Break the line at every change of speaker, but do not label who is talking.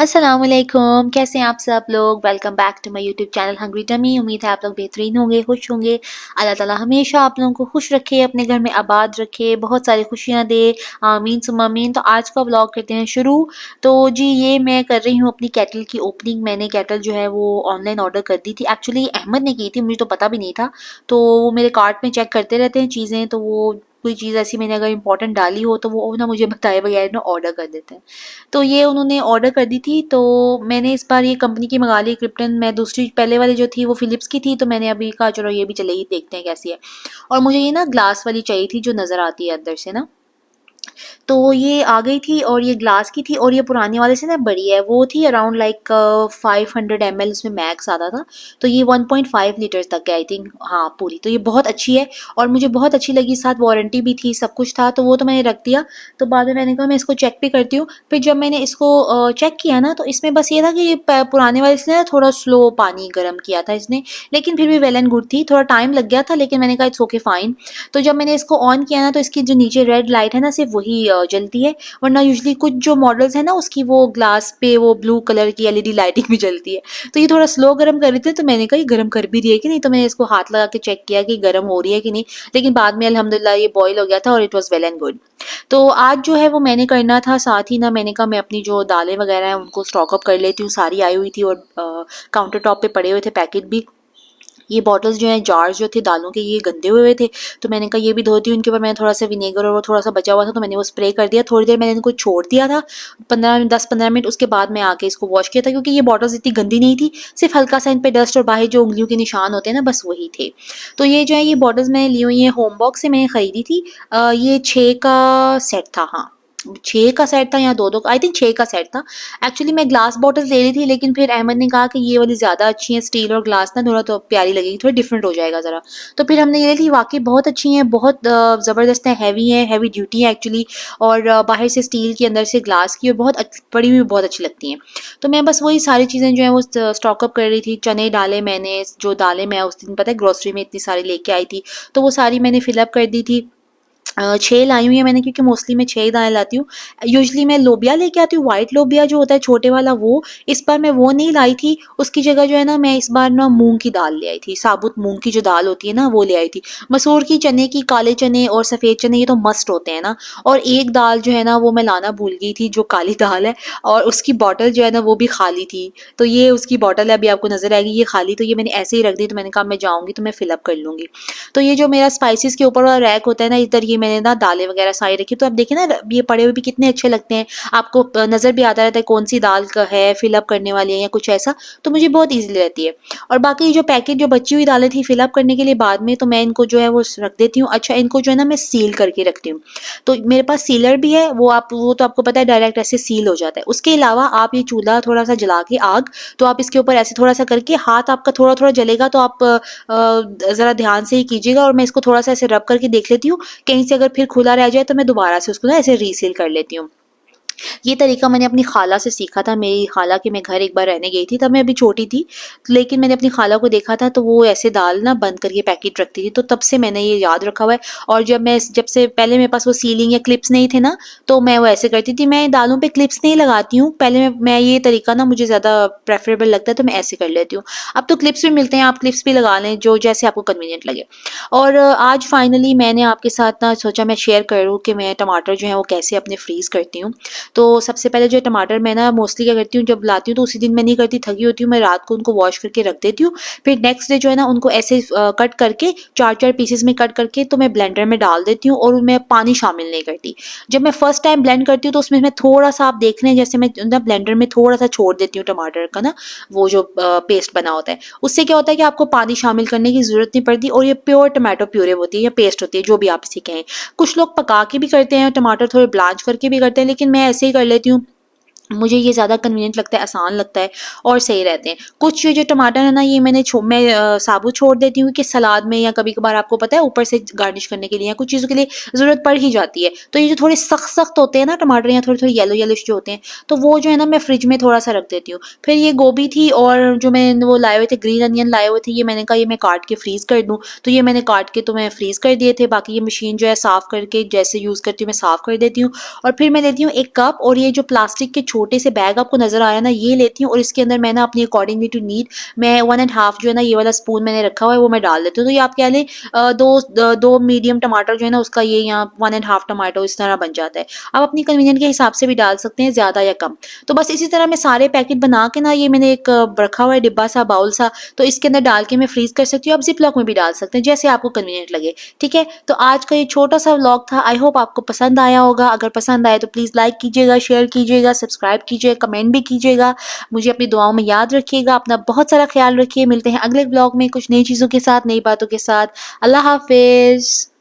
अस्सलामुअलैकुम, कैसे हैं आप सब लोग। Welcome back to my YouTube channel Hungry Tummy. उम्मीद है आप लोग बेहतरीन होंगे, खुश होंगे। अल्लाह ताला हमेशा आप लोगों को खुश रखे, अपने घर में आबाद रखे, बहुत सारी खुशियां दे। आमीन सुम्मा आमीन। तो आज का व्लॉग करते हैं शुरू। तो जी ये मैं कर रही हूँ अपनी केटल की ओपनिंग। मैंने केटल जो है वो ऑनलाइन ऑर्डर कर दी थी। एक्चुअली अहमद ने की थी, मुझे तो पता भी नहीं था। तो वो मेरे कार्ट में चेक करते रहते हैं चीज़ें, तो वो कोई चीज़ ऐसी मैंने अगर इंपॉर्टेंट डाली हो तो वो ना मुझे बताए बगैर ना ऑर्डर कर देते हैं। तो ये उन्होंने ऑर्डर कर दी थी। तो मैंने इस बार ये कंपनी की मंगा ली क्रिप्टन। मैं दूसरी पहले वाली जो थी वो फिलिप्स की थी, तो मैंने अभी कहा चलो ये भी चलेगी, देखते हैं कैसी है। और मुझे ये ना ग्लास वाली चाहिए थी जो नज़र आती है अंदर से ना। तो ये आ गई थी और ये ग्लास की थी, और ये पुराने वाले से ना बड़ी है। वो थी अराउंड लाइक 500 ml उसमें मैक्स आता था। तो ये 1.5 लीटर तक है आई थिंक, हाँ पूरी। तो ये बहुत अच्छी है और मुझे बहुत अच्छी लगी। साथ वारंटी भी थी, सब कुछ था। तो वो तो मैंने रख दिया। तो बाद में मैंने कहा मैं इसको चेक भी करती हूँ। फिर जब मैंने इसको चेक किया ना, तो इसमें बस ये था कि पुराने वाले से ना थोड़ा स्लो पानी गर्म किया था इसने। लेकिन फिर भी वेल एंड गुड थी। थोड़ा टाइम लग गया था, लेकिन मैंने कहा इट्स ओके फाइन। तो जब मैंने इसको ऑन किया ना, तो इसकी जो नीचे रेड लाइट है ना, सिर्फ वही जलती है। वरना यूजुअली कुछ जो मॉडल्स है ना, उसकी वो ग्लास पे वो ब्लू कलर की एलईडी लाइटिंग भी जलती है। तो ये थोड़ा स्लो गर्म कर रही थी। तो मैंने कहा ये गर्म कर भी रही है कि नहीं। तो मैंने इसको हाथ लगा के चेक किया कि गर्म हो रही है कि नहीं। लेकिन बाद में अल्हम्दुलिल्लाह ये बॉईल हो गया था और it was well and good. तो आज जो है वो मैंने करना था। साथ ही ना मैंने कहा मैं अपनी जो दालें वगैरह हैं उनको स्टॉक अप कर लेती हूँ। सारी आई हुई थी और काउंटर टॉप पे पड़े हुए थे पैकेट भी। ये बॉटल्स जो हैं, जार्स जो थे दालों के, ये गंदे हुए थे। तो मैंने कहा ये भी धोती हूँ। इनके ऊपर मैंने थोड़ा सा विनेगर और वो थोड़ा सा बचा हुआ था, तो मैंने वो स्प्रे कर दिया। थोड़ी देर मैंने इनको छोड़ दिया था, 10-15 मिनट। उसके बाद मैं आके इसको वॉश किया था, क्योंकि ये बॉटल्स इतनी गंदी नहीं थी। सिर्फ हल्का सा इन पे डस्ट और बाहर जो उंगलियों के निशान होते हैं ना, बस वही थे। तो ये जो है ये बॉटल्स मैंने ली हुई है, होम बॉक्स से मैंने खरीदी थी। ये 6 का सेट था, हाँ 6 का सेट था या 2-2 का, आई थिंक 6 का सेट था। एक्चुअली मैं ग्लास बॉटल्स ले रही थी, लेकिन फिर अहमद ने कहा कि ये वाली ज़्यादा अच्छी है, स्टील और ग्लास ना थोड़ा तो प्यारी लगेगी, थोड़ी डिफरेंट हो जाएगा ज़रा। तो फिर हमने ये ले ली। वाकई बहुत अच्छी हैं, बहुत ज़बरदस्त है, हैवी ड्यूटी है एक्चुअली। और बाहर से स्टील की, अंदर से ग्लास की, और बहुत पड़ी हुई बहुत अच्छी लगती हैं। तो मैं बस वही सारी चीज़ें जो है वो स्टॉक अप कर रही थी। चने डाले मैंने, जो दालें मैं उस दिन पता है ग्रोसरी में इतनी सारी लेके आई थी, तो वो सारी मैंने फिलअप कर दी थी। 6 लाई हुई है मैंने, क्योंकि मोस्टली मैं 6 ही दालें लाती हूँ। यूजुअली मैं लोबिया लेके आती हूँ, व्हाइट लोबिया जो होता है छोटे वाला वो। इस बार मैं वो नहीं लाई थी। उसकी जगह जो है ना, मैं इस बार ना मूँग की दाल ले आई थी। साबुत मूँग की जो दाल होती है ना, वो ले आई थी। मसूर की, चने की, काले चने और सफ़ेद चने, ये तो मस्ट होते हैं ना। और एक दाल जो है ना वो मैं लाना भूल गई थी, जो काली दाल है, और उसकी बॉटल जो है ना वो भी खाली थी। तो ये उसकी बॉटल है, अभी आपको नज़र आएगी ये खाली। तो ये मैंने ऐसे ही रख दी। तो मैंने कहा मैं जाऊँगी तो मैं फिलअप कर लूँगी। तो ये जो मेरा स्पाइसेस के ऊपर वाला रैक होता है ना, इधर ये मैंने ना दालें वगैरह सारी रखी। तो आप देखिए ना, ये पड़े हुए भी कितने अच्छे लगते हैं आपको। नज़र भी आता रहता है कौन सी दाल का है, फिलअप करने वाली है या कुछ ऐसा। तो मुझे बहुत ईजिली रहती है। और बाकी जो पैकेट जो बची हुई दालें थी फिलअप करने के लिए बाद में, तो मैं इनको जो है वो रख देती हूँ। अच्छा, इनको जो है ना मैं सील करके रखती हूँ। तो मेरे पास सीलर भी है, वो तो आपको पता है डायरेक्ट ऐसे सील हो जाता है। उसके अलावा आप ये चूल्हा थोड़ा सा जला के आग, तो आप इसके ऊपर ऐसे थोड़ा सा करके, हाथ आपका थोड़ा थोड़ा जलेगा, तो आप ज़रा ध्यान से ही कीजिएगा। और मैं इसको थोड़ा सा ऐसे रब करके देख लेती हूँ, कहीं से अगर फिर खुला रह जाए तो मैं दोबारा से उसको ना ऐसे रीसील कर लेती हूँ। ये तरीका मैंने अपनी खाला से सीखा था। मेरी खाला के मैं घर एक बार रहने गई थी, तब मैं अभी छोटी थी। लेकिन मैंने अपनी खाला को देखा था, तो वो ऐसे दाल ना बंद करके पैकेट रखती थी। तो तब से मैंने ये याद रखा हुआ है। और जब से पहले मेरे पास वो सीलिंग या क्लिप्स नहीं थे ना, तो मैं वो ऐसे करती थी। मैं दालों पे क्लिप्स नहीं लगाती हूँ। पहले मैं ये तरीका ना मुझे ज़्यादा प्रेफरेबल लगता है, तो मैं ऐसे कर लेती हूँ। अब तो क्लिप्स भी मिलते हैं, आप क्लिप्स भी लगा लें, जो जैसे आपको कन्वीनियंट लगे। और आज फाइनली मैंने आपके साथ ना सोचा मैं शेयर करूँ कि मैं टमाटर जो है वो कैसे अपने फ्रीज़ करती हूँ। तो सबसे पहले जो टमाटर मैं ना मोस्टली क्या करती हूँ, जब लाती हूँ तो उसी दिन मैं नहीं करती, थकी होती हूँ, मैं रात को उनको वॉश करके रख देती हूँ। फिर नेक्स्ट डे जो है ना उनको ऐसे कट करके 4-4 पीसेस में कट करके तो मैं ब्लेंडर में डाल देती हूँ, और उनमें पानी शामिल नहीं करती। जब मैं फर्स्ट टाइम ब्लेंड करती हूँ तो उसमें मैं थोड़ा सा, आप देख रहे हैं जैसे मैं ना ब्लेंडर में थोड़ा सा छोड़ देती हूँ टमाटर का ना, वो जो पेस्ट बना होता है। उससे क्या होता है कि आपको पानी शामिल करने की ज़रूरत नहीं पड़ती, और ये प्योर टमाटो प्यूरे होती है या पेस्ट होती है, जो भी आप इसे कहें। कुछ लोग पका के भी करते हैं, टमाटर थोड़े ब्लांच करके भी करते हैं, लेकिन मैं ऐसे ही कर लेती हूँ। मुझे ये ज़्यादा कन्वीनियंट लगता है, आसान लगता है और सही रहते हैं। कुछ ये जो टमाटर है ना, ये मैं साबुत छोड़ देती हूँ कि सलाद में या कभी-कभार आपको पता है ऊपर से गार्निश करने के लिए या कुछ चीज़ों के लिए ज़रूरत पड़ ही जाती है। तो ये जो थोड़े सख्त-सख्त होते हैं ना टमाटर, या थोड़े-थोड़े येलो-येलोइश जो होते हैं, तो वो जो है ना मैं फ्रिज में थोड़ा-सा रख देती हूँ। फिर ये गोभी थी, और जो मैं वो लाए हुए थे ग्रीन अनियन लाए हुए थे, ये मैंने कहा ये मैं काट के फ्रीज़ कर दूँ। तो ये मैंने काट के तो मैं फ्रीज़ कर दिए थे। बाकी ये मशीन जो है साफ़ करके जैसे यूज़ करती हूँ मैं साफ़ कर देती हूँ। और फिर मैं लेती हूँ 1 कप, और ये जो प्लास्टिक के छोटे से बैग आपको नज़र आ रहा है ना, ये लेती हूँ और इसके अंदर मैं ना अपनी अकॉर्डिंगली टू नीड मैं 1 एंड हाफ जो है ना ये वाला स्पून मैंने रखा हुआ है वो मैं डाल देती हूँ। तो ये आप कह लें 2 मीडियम टमाटर जो है ना उसका ये यहाँ 1 एंड हाफ टमाटो इस तरह बन जाता है। आप अपनी कन्वीनियंट के हिसाब से भी डाल सकते हैं ज़्यादा या कम। तो बस इसी तरह मैं सारे पैकेट बना के ना ये मैंने एक रखा हुआ है डिब्बा सा, बाउल सा, तो इसके अंदर डाल के मैं फ्रीज़ कर सकती हूँ। आप ज़िप लॉक में भी डाल सकते हैं, जैसे आपको कन्वीनियंट लगे। ठीक है? तो आज का ये छोटा-सा व्लॉग था। आई होप आपको पसंद आया होगा। अगर पसंद आए तो प्लीज़ लाइक कीजिएगा, शेयर कीजिएगा, सब्सक्राइब कीजिएगा, कमेंट भी कीजिएगा। मुझे अपनी दुआओं में याद रखिएगा। अपना बहुत सारा ख़्याल रखिए। मिलते हैं अगले व्लॉग में कुछ नई चीज़ों के साथ, नई बातों के साथ। अल्लाह हाफ़िज़।